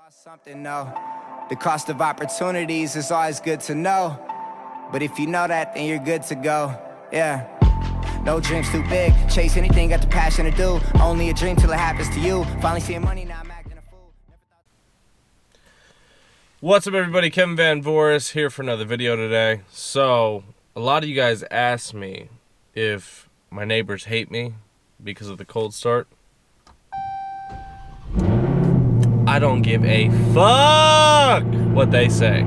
Lost something, no. The cost of opportunities is always good to know. But if you know that, then you're good to go. Yeah. No dreams too big. Chase anything, got the passion to do. Only a dream till it happens to you. Finally seeing money, now I'm acting a fool. What's up, everybody? Kevin Van Voris here for another video today. So, a lot of you guys asked me if my neighbors hate me because of the cold start. I don't give a fuck what they say.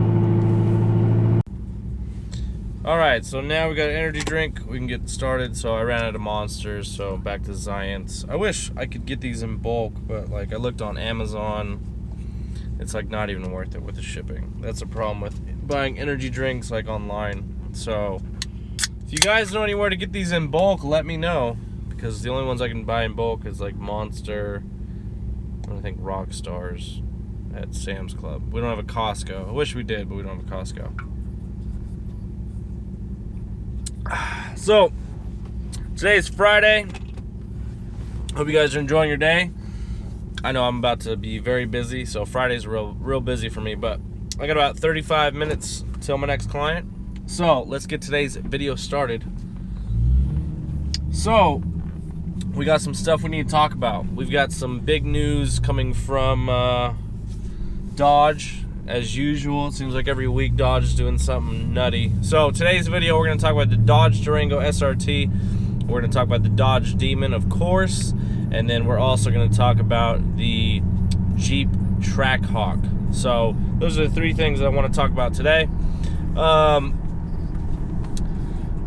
Alright, so now we got an energy drink. We can get started. So I ran out of Monsters, so back to Zions. I wish I could get these in bulk, but like I looked on Amazon. It's like not even worth it with the shipping. That's a problem with buying energy drinks like online. So if you guys know anywhere to get these in bulk, let me know. Because the only ones I can buy in bulk is like Monster, I think Rock Stars at Sam's Club. We don't have a Costco. I wish we did, but we don't have a Costco. So, today is Friday. Hope you guys are enjoying your day. I know I'm about to be very busy, so Friday's real busy for me, but I got about 35 minutes till my next client. So, let's get today's video started. So, we got some stuff we need to talk about. We've got some big news coming from Dodge. As usual, it seems like every week Dodge is doing something nutty. So today's video, we're going to talk about the Dodge Durango SRT. We're going to talk about the Dodge Demon, of course. And then we're also going to talk about the Jeep Trackhawk. So those are the three things that I want to talk about today.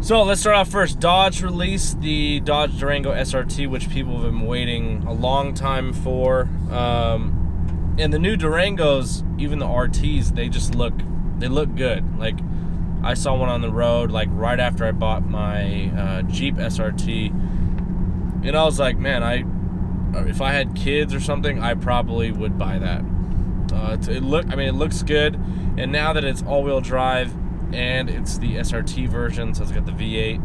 So let's start off first. Dodge released the Dodge Durango SRT, which people have been waiting a long time for. And the new Durangos, even the RTs, they look good. Like, I saw one on the road like right after I bought my Jeep SRT, and I was like, man, if I had kids or something, I probably would buy that. It looks good, and now that it's all-wheel drive and it's the SRT version, so it's got the V8,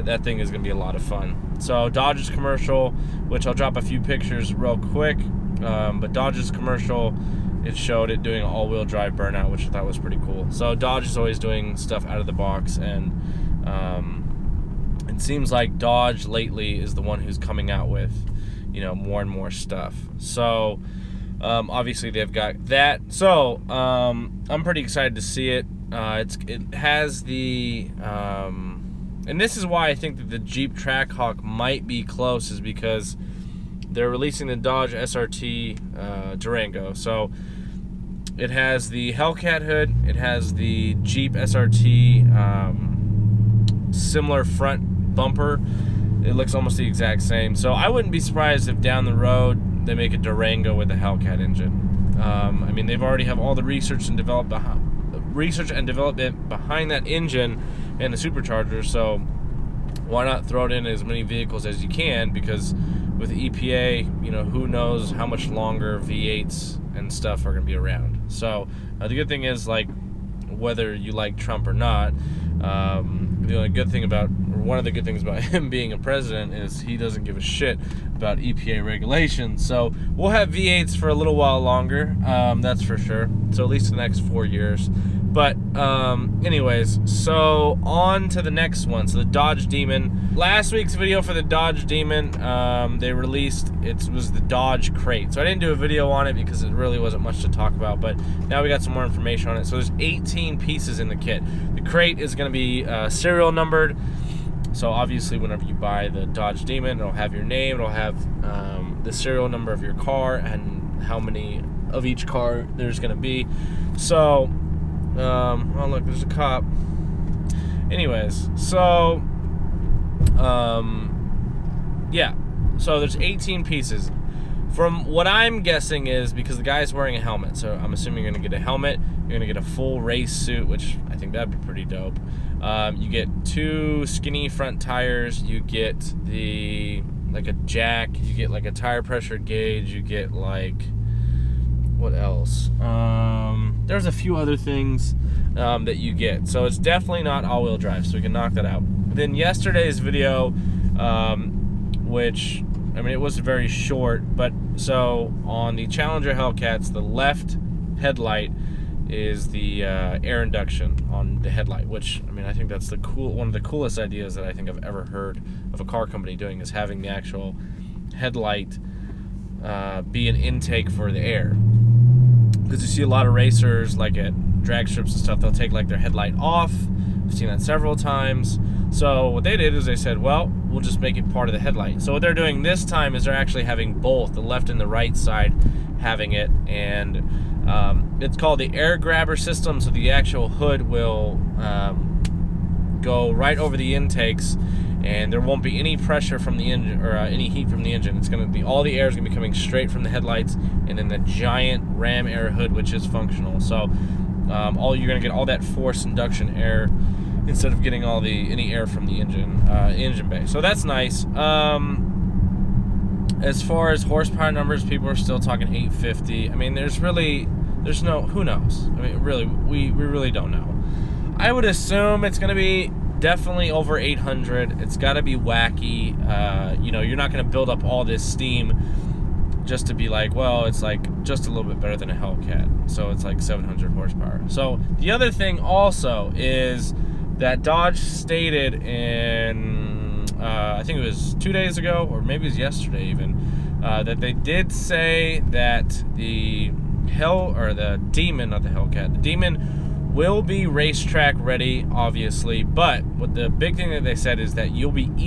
that thing is gonna be a lot of fun. So Dodge's commercial, which I'll drop a few pictures real quick. But Dodge's commercial, it showed it doing an all-wheel drive burnout, which I thought was pretty cool. So Dodge is always doing stuff out of the box, and it seems like Dodge lately is the one who's coming out with, more and more stuff. So obviously they've got that. So I'm pretty excited to see it. It has the and this is why I think that the Jeep Trackhawk might be close, is because they're releasing the Dodge SRT Durango. So it has the Hellcat hood, it has the Jeep SRT similar front bumper. It looks almost the exact same. So I wouldn't be surprised if down the road they make a Durango with a Hellcat engine. They've already have all the research and development behind that engine and the supercharger. So why not throw it in as many vehicles as you can? Because with the EPA, who knows how much longer V8s and stuff are going to be around. So the good thing is, like, whether you like Trump or not, one of the good things about him being a president is he doesn't give a shit about EPA regulations. So we'll have V8s for a little while longer, that's for sure. So at least the next 4 years. But anyways, so on to the next one. So the Dodge Demon. Last week's video for the Dodge Demon, they released, it was the Dodge Crate. So I didn't do a video on it because it really wasn't much to talk about, but now we got some more information on it. So there's 18 pieces in the kit. The crate is going to be serial numbered. So obviously whenever you buy the Dodge Demon, it'll have your name, it'll have the serial number of your car and how many of each car there's going to be. So oh look, there's a cop. Anyways, so yeah, so there's 18 pieces. From what I'm guessing is, because the guy's wearing a helmet, so I'm assuming you're gonna get a helmet, you're gonna get a full race suit, which I think that'd be pretty dope. You get 2 skinny front tires, you get like a jack, you get like a tire pressure gauge, you get like, what else? There's a few other things that you get. So it's definitely not all-wheel drive, so we can knock that out. Then yesterday's video, which, it was very short, but So on the Challenger Hellcats, the left headlight is the air induction on the headlight, which, I mean, I think that's one of the coolest ideas that I think I've ever heard of a car company doing, is having the actual headlight be an intake for the air. Because you see a lot of racers, like at drag strips and stuff, they'll take like their headlight off. I've seen that several times. So what they did is they said, well, we'll just make it part of the headlight. So what they're doing this time is they're actually having both, the left and the right side having it, and it's called the air grabber system. So the actual hood will go right over the intakes, and there won't be any pressure from the engine or any heat from the engine. It's going to be, all the air is going to be coming straight from the headlights and then the giant ram air hood, which is functional. So you're going to get all that forced induction air instead of getting any air from the engine bay. So that's nice. As far as horsepower numbers, people are still talking 850. I mean, there's no, who knows? I mean, really, we really don't know. I would assume it's going to be definitely over 800. It's got to be wacky. You're not going to build up all this steam just to be like, well, it's like just a little bit better than a Hellcat. So it's like 700 horsepower. So the other thing also is that Dodge stated in, I think it was 2 days ago, or maybe it was yesterday even, that they did say that the Demon, not the Hellcat, the Demon will be racetrack ready, obviously, but what the big thing that they said is that you will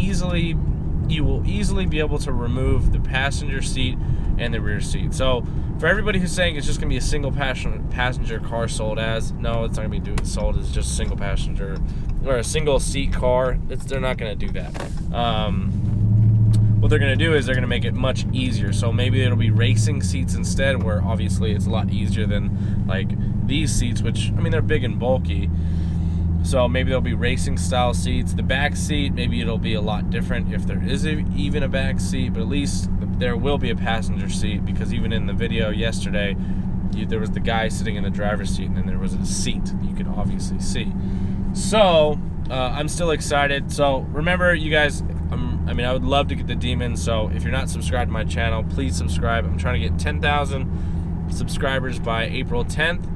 easily be able to remove the passenger seat and the rear seat. So for everybody who's saying it's just going to be a single passenger car sold as, no, it's not going to be sold as just a single passenger or a single seat car. They're not going to do that. What they're going to do is they're going to make it much easier. So maybe it'll be racing seats instead, where obviously it's a lot easier than like these seats, which, I mean, they're big and bulky. So maybe there'll be racing style seats. The back seat, maybe it'll be a lot different if there is even a back seat, but at least there will be a passenger seat, because even in the video yesterday, there was the guy sitting in the driver's seat, and then there was a seat that you could obviously see. So I'm still excited. So remember, you guys, I would love to get the Demon. So if you're not subscribed to my channel, please subscribe. I'm trying to get 10,000 subscribers by April 10th.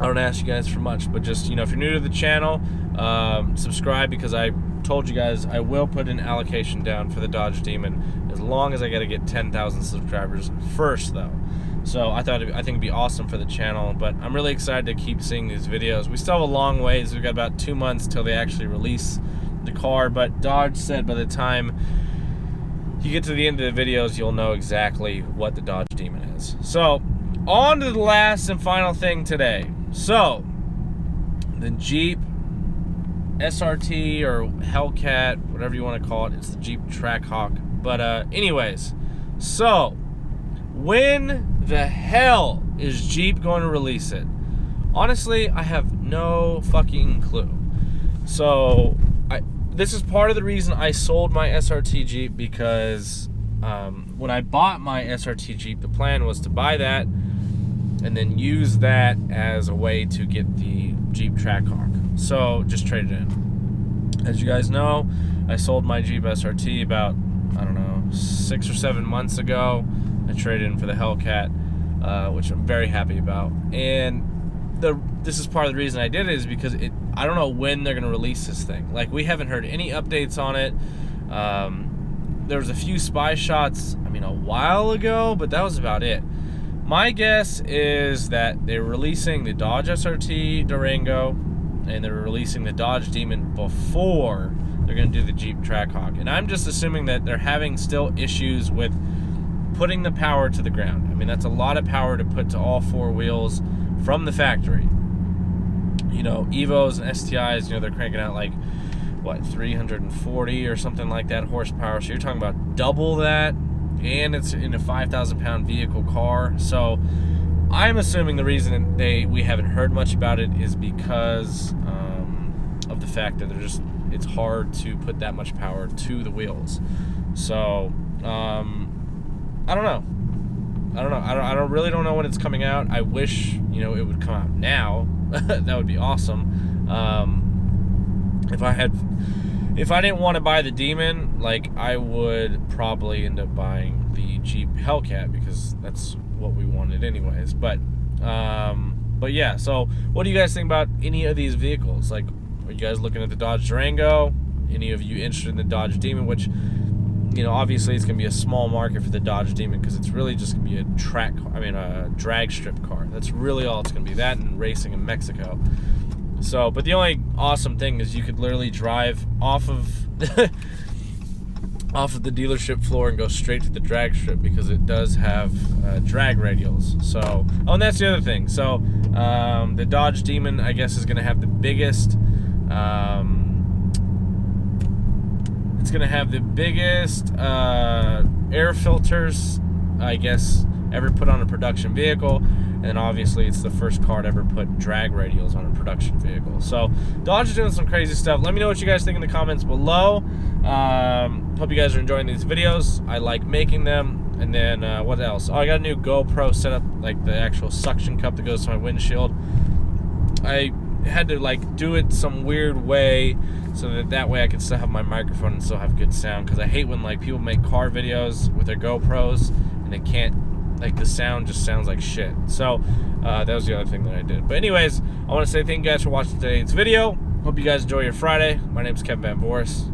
I don't ask you guys for much, but just, if you're new to the channel, subscribe, because I told you guys I will put an allocation down for the Dodge Demon, as long as I got to get 10,000 subscribers first, though. So I think it'd be awesome for the channel, but I'm really excited to keep seeing these videos. We still have a long ways. We've got about 2 months till they actually release the car, but Dodge said by the time you get to the end of the videos, you'll know exactly what the Dodge Demon is. So on to the last and final thing today. So the Jeep SRT or Hellcat, whatever you want to call it, it's the Jeep Trackhawk. But anyways, so when the hell is Jeep going to release it? Honestly, I have no fucking clue. So this is part of the reason I sold my SRT Jeep, because when I bought my SRT Jeep, the plan was to buy that and then use that as a way to get the Jeep Trackhawk. So just trade it in. As you guys know, I sold my Jeep SRT about, 6 or 7 months ago. I traded in for the Hellcat, which I'm very happy about. And this is part of the reason I did it, is because I don't know when they're going to release this thing. Like, we haven't heard any updates on it. There was a few spy shots, a while ago, but that was about it. My guess is that they're releasing the Dodge SRT Durango, and they're releasing the Dodge Demon before they're going to do the Jeep Trackhawk. And I'm just assuming that they're having still issues with putting the power to the ground. That's a lot of power to put to all four wheels from the factory. Evos and STIs, they're cranking out like, 340 or something like that horsepower. So you're talking about double that, and it's in a 5,000-pound vehicle car. So I'm assuming the reason we haven't heard much about it is because of the fact that it's hard to put that much power to the wheels. So I don't know. I really don't know when it's coming out. I wish it would come out now. That would be awesome. If I had if I didn't want to buy the Demon, like, I would probably end up buying the Jeep Hellcat, because that's what we wanted anyways. But yeah, so what do you guys think about any of these vehicles? Like, are you guys looking at the Dodge Durango? Any of you interested in the Dodge Demon? Which, you know, obviously it's going to be a small market for the Dodge Demon, because it's really just going to be a drag strip car. That's really all it's going to be, that and racing in Mexico. So, but the only awesome thing is you could literally drive off of off of the dealership floor and go straight to the drag strip, because it does have drag radials. So, oh, and that's the other thing. So, the Dodge Demon, I guess, is going to have the biggest. It's going to have the biggest air filters, I guess, ever put on a production vehicle. And obviously it's the first car to ever put drag radials on a production vehicle. So Dodge is doing some crazy stuff. Let me know what you guys think in the comments below. Hope you guys are enjoying these videos. I like making them. And then what else? Oh, I got a new GoPro set up, like the actual suction cup that goes to my windshield. I had to like do it some weird way so that way I could still have my microphone and still have good sound, because I hate when like people make car videos with their GoPros and they can't, like, the sound just sounds like shit. So that was the other thing that I did. But anyways, I want to say thank you guys for watching today's video. Hope you guys enjoy your Friday. My name is Kevin Van Voris.